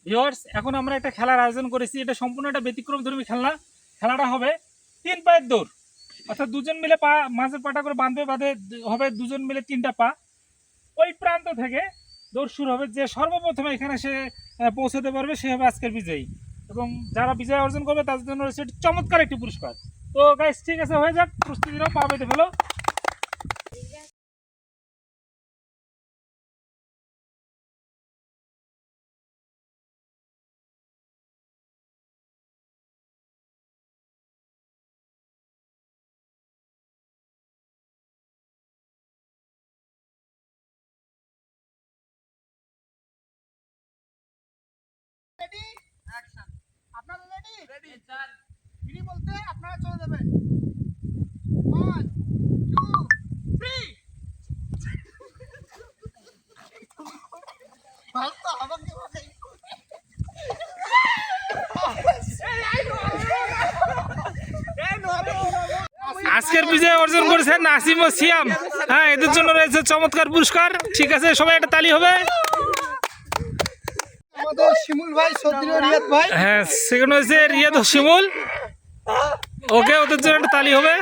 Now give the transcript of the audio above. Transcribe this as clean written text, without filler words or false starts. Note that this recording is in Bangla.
ভিউয়ার্স, এখন আমরা একটা খেলার আয়োজন করেছি। এটা সম্পূর্ণ একটা ব্যতিক্রমধর্মী খেলা। খেলাটা হবে 3 পায়ের দৌড়, অর্থাৎ দুজন মিলে পা মাঝের পাটা করে বাঁধবে, হবে দুজন মিলে 3টা পা। ওই প্রান্ত থেকে দৌড় শুরু হবে। যে সর্বপ্রথমে এখানে সে পৌঁছাতে পারবে সে হবে আজকের বিজয়ী, এবং যারা বিজয় অর্জন করবে তাদের জন্য রয়েছে চমৎকার একটি পুরস্কার। তো গাইস, ঠিক আছে, হয়ে যাক, প্রস্তুতি নাও, পা বেঁধে ফেলো। Ready action. আপনারা রেডি? Ready sir. রেডি বলতে আপনারা চলে যাবেন। 1 2 3। ভালো তো আমাকে বলে। আজকের বিজয় অর্জন করেছেন নাসিম ও সিয়াম। হ্যাঁ, এদের জন্য রয়েছে চমৎকার পুরস্কার। ঠিক আছে, সবাই একটা তালি হবে। আমাদের শিমুল ভাই, সদ্রিয় রিয়াদ ভাই। হ্যাঁ, সেকেন্ড হয়েছে রিয়াদ ও শিমুল। ওকে, ওদের জন্য একটা তালি হবে।